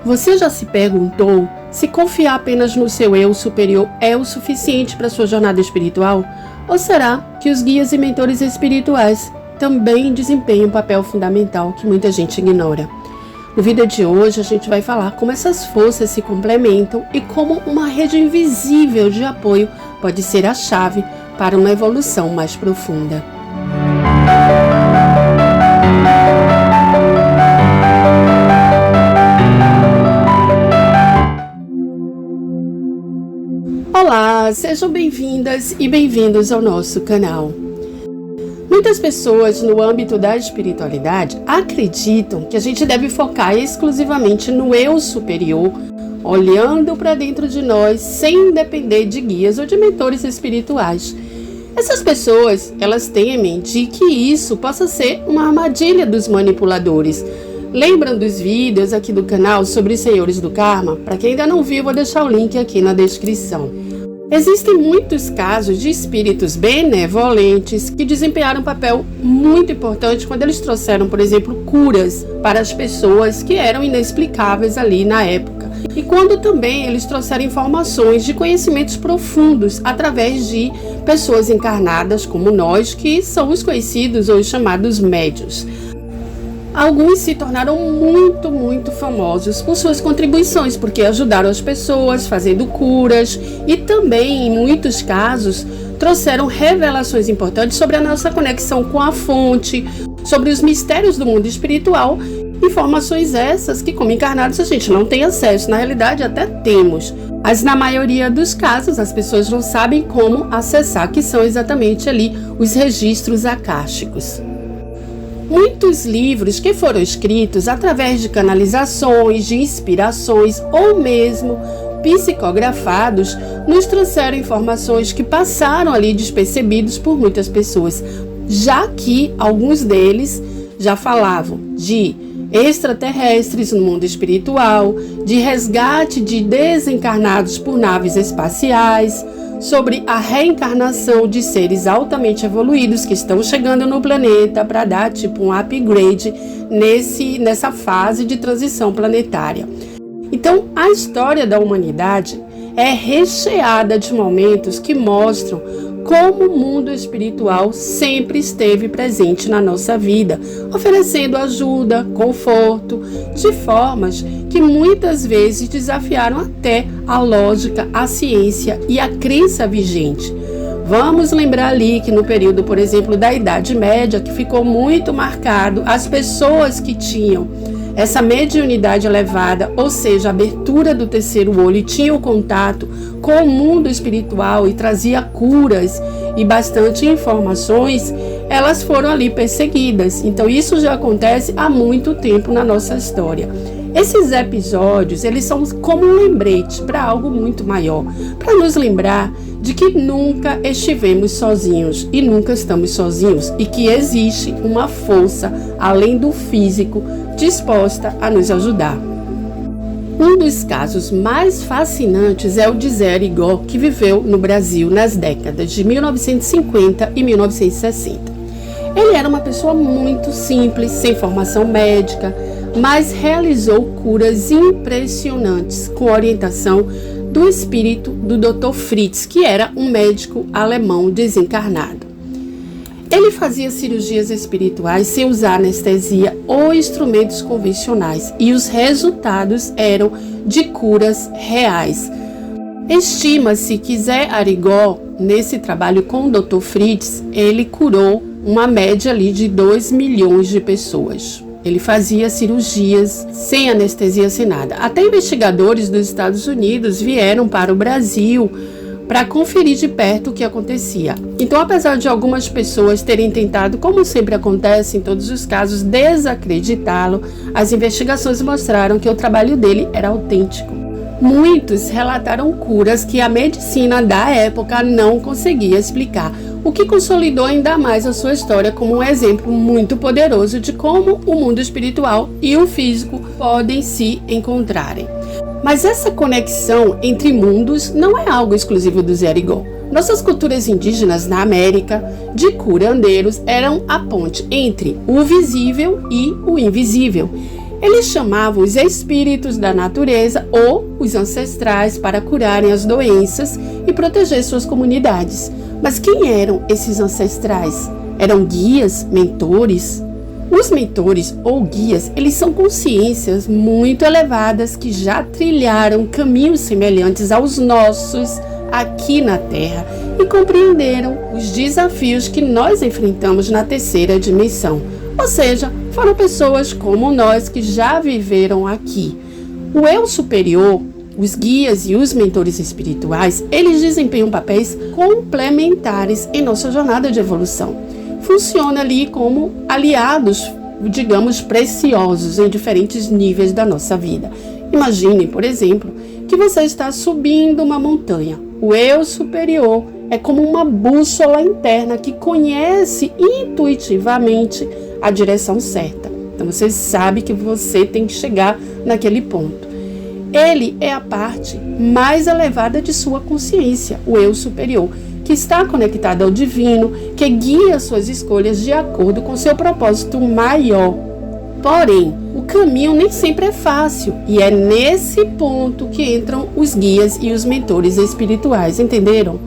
Você já se perguntou se confiar apenas no seu eu superior é o suficiente para sua jornada espiritual? Ou será que os guias e mentores espirituais também desempenham um papel fundamental que muita gente ignora? No vídeo de hoje a gente vai falar como essas forças se complementam e como uma rede invisível de apoio pode ser a chave para uma evolução mais profunda. Olá, sejam bem-vindas e bem-vindos ao nosso canal. Muitas pessoas no âmbito da espiritualidade acreditam que a gente deve focar exclusivamente no eu superior, olhando para dentro de nós sem depender de guias ou de mentores espirituais. Essas pessoas, elas temem de que isso possa ser uma armadilha dos manipuladores. Lembram dos vídeos aqui do canal sobre os senhores do karma? Para quem ainda não viu, vou deixar o link aqui na descrição. Existem muitos casos de espíritos benevolentes que desempenharam um papel muito importante quando eles trouxeram, por exemplo, curas para as pessoas que eram inexplicáveis ali na época. E quando também eles trouxeram informações de conhecimentos profundos através de pessoas encarnadas como nós, que são os conhecidos ou os chamados médiuns. Alguns se tornaram muito famosos por suas contribuições, porque ajudaram as pessoas fazendo curas e também, em muitos casos, trouxeram revelações importantes sobre a nossa conexão com a fonte, sobre os mistérios do mundo espiritual, informações essas que, como encarnados, a gente não tem acesso. Na realidade, até temos, mas na maioria dos casos as pessoas não sabem como acessar, que são exatamente ali os registros akáshicos. Muitos livros que foram escritos através de canalizações, de inspirações ou mesmo psicografados nos trouxeram informações que passaram ali despercebidos por muitas pessoas, já que alguns deles já falavam de extraterrestres no mundo espiritual, de resgate de desencarnados por naves espaciais, sobre a reencarnação de seres altamente evoluídos que estão chegando no planeta para dar tipo um upgrade nessa fase de transição planetária. Então, a história da humanidade é recheada de momentos que mostram como o mundo espiritual sempre esteve presente na nossa vida, oferecendo ajuda, conforto, de formas que muitas vezes desafiaram até a lógica, a ciência e a crença vigente. Vamos lembrar ali que no período, por exemplo, da Idade Média, que ficou muito marcado, as pessoas que tinham essa mediunidade elevada, ou seja, a abertura do terceiro olho, e tinham contato com o mundo espiritual e trazia curas e bastante informações, elas foram ali perseguidas. Então isso já acontece há muito tempo na nossa história. Esses episódios, eles são como um lembrete para algo muito maior, para nos lembrar de que nunca estivemos sozinhos e nunca estamos sozinhos, e que existe uma força além do físico disposta a nos ajudar. Um dos casos mais fascinantes é o de Zé Arigó, que viveu no Brasil nas décadas de 1950 e 1960. Ele era uma pessoa muito simples, sem formação médica, mas realizou curas impressionantes com a orientação do espírito do Dr. Fritz, que era um médico alemão desencarnado. Ele fazia cirurgias espirituais sem usar anestesia ou instrumentos convencionais, e os resultados eram de curas reais. Estima-se que Zé Arigó, nesse trabalho com o Dr. Fritz, ele curou uma média ali de 2 milhões de pessoas. Ele fazia cirurgias sem anestesia, sem nada. Até investigadores dos Estados Unidos vieram para o Brasil para conferir de perto o que acontecia. Então, apesar de algumas pessoas terem tentado, como sempre acontece em todos os casos, desacreditá-lo, as investigações mostraram que o trabalho dele era autêntico. Muitos relataram curas que a medicina da época não conseguia explicar, o que consolidou ainda mais a sua história como um exemplo muito poderoso de como o mundo espiritual e o físico podem se encontrarem. Mas essa conexão entre mundos não é algo exclusivo do Zé Arigó. Nossas culturas indígenas na América, de curandeiros, eram a ponte entre o visível e o invisível. Eles chamavam os espíritos da natureza ou os ancestrais para curarem as doenças e proteger suas comunidades. Mas quem eram esses ancestrais? Eram guias, mentores? Os mentores ou guias, eles são consciências muito elevadas que já trilharam caminhos semelhantes aos nossos aqui na Terra e compreenderam os desafios que nós enfrentamos na terceira dimensão. Ou seja, foram pessoas como nós que já viveram aqui. O eu superior, os guias e os mentores espirituais, eles desempenham papéis complementares em nossa jornada de evolução. Funciona ali como aliados, digamos, preciosos em diferentes níveis da nossa vida. Imagine, por exemplo, que você está subindo uma montanha. O eu superior é como uma bússola interna que conhece intuitivamente a direção certa. Então você sabe que você tem que chegar naquele ponto. Ele é a parte mais elevada de sua consciência, o eu superior, que está conectado ao divino, que guia suas escolhas de acordo com seu propósito maior. Porém, o caminho nem sempre é fácil e é nesse ponto que entram os guias e os mentores espirituais, entenderam?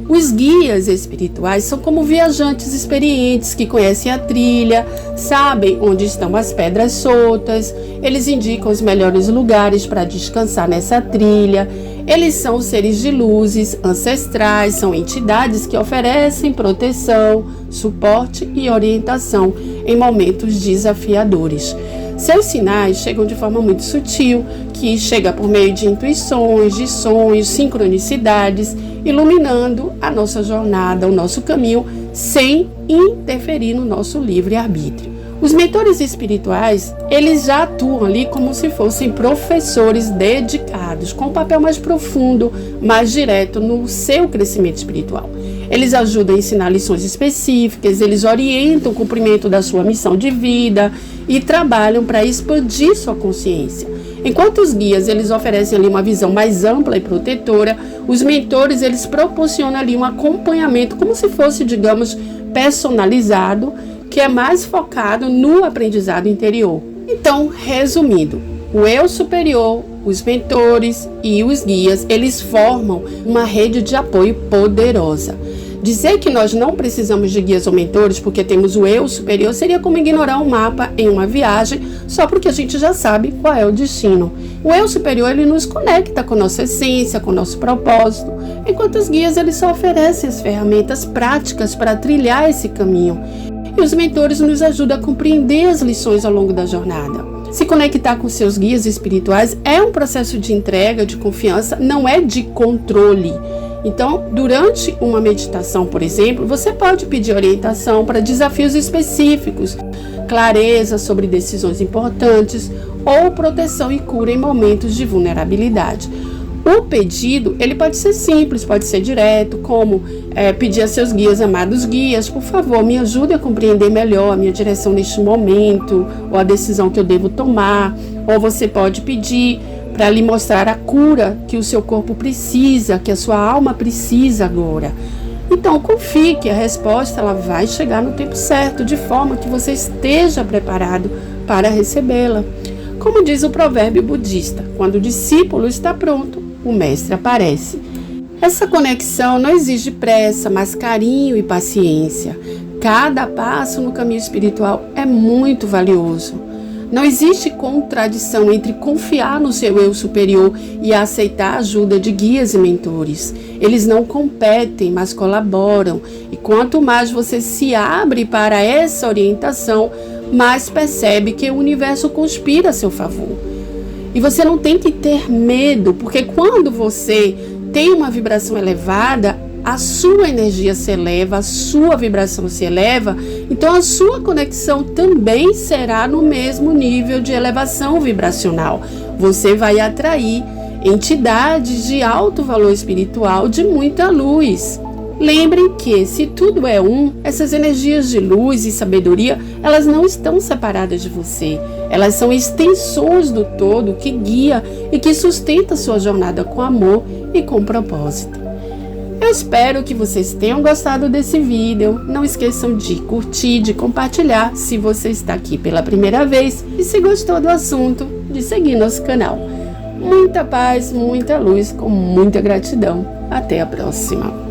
Os guias espirituais são como viajantes experientes que conhecem a trilha, sabem onde estão as pedras soltas, eles indicam os melhores lugares para descansar nessa trilha. Eles são seres de luzes ancestrais, são entidades que oferecem proteção, suporte e orientação em momentos desafiadores. Seus sinais chegam de forma muito sutil, que chega por meio de intuições, de sonhos, sincronicidades, iluminando a nossa jornada, o nosso caminho, sem interferir no nosso livre-arbítrio. Os mentores espirituais, eles já atuam ali como se fossem professores dedicados, com um papel mais profundo, mais direto no seu crescimento espiritual. Eles ajudam a ensinar lições específicas, eles orientam o cumprimento da sua missão de vida e trabalham para expandir sua consciência. Enquanto os guias, eles oferecem ali uma visão mais ampla e protetora, os mentores, eles proporcionam ali um acompanhamento como se fosse, digamos, personalizado, que é mais focado no aprendizado interior. Então, resumindo, o eu superior, os mentores e os guias, eles formam uma rede de apoio poderosa. Dizer que nós não precisamos de guias ou mentores porque temos o eu superior seria como ignorar um mapa em uma viagem só porque a gente já sabe qual é o destino. O eu superior, ele nos conecta com nossa essência, com nosso propósito, enquanto os guias, eles só oferecem as ferramentas práticas para trilhar esse caminho. E os mentores nos ajudam a compreender as lições ao longo da jornada. Se conectar com seus guias espirituais é um processo de entrega, de confiança, não é de controle. Então, durante uma meditação, por exemplo, você pode pedir orientação para desafios específicos, clareza sobre decisões importantes ou proteção e cura em momentos de vulnerabilidade. O pedido, ele pode ser simples, pode ser direto, como pedir a seus guias, amados guias, por favor, me ajude a compreender melhor a minha direção neste momento, ou a decisão que eu devo tomar. Ou você pode pedir para lhe mostrar a cura que o seu corpo precisa, que a sua alma precisa agora. Então, confie que a resposta ela vai chegar no tempo certo, de forma que você esteja preparado para recebê-la. Como diz o provérbio budista, quando o discípulo está pronto, o mestre aparece. Essa conexão não exige pressa, mas carinho e paciência. Cada passo no caminho espiritual é muito valioso. Não existe contradição entre confiar no seu eu superior e aceitar a ajuda de guias e mentores. Eles não competem, mas colaboram. E quanto mais você se abre para essa orientação, mais percebe que o universo conspira a seu favor. E você não tem que ter medo, porque quando você tem uma vibração elevada, a sua energia se eleva, a sua vibração se eleva, então a sua conexão também será no mesmo nível de elevação vibracional. Você vai atrair entidades de alto valor espiritual, de muita luz. Lembrem que, se tudo é um, essas energias de luz e sabedoria, elas não estão separadas de você. Elas são extensões do todo que guia e que sustenta sua jornada com amor e com propósito. Eu espero que vocês tenham gostado desse vídeo. Não esqueçam de curtir, de compartilhar se você está aqui pela primeira vez e se gostou do assunto, de seguir nosso canal. Muita paz, muita luz, com muita gratidão. Até a próxima.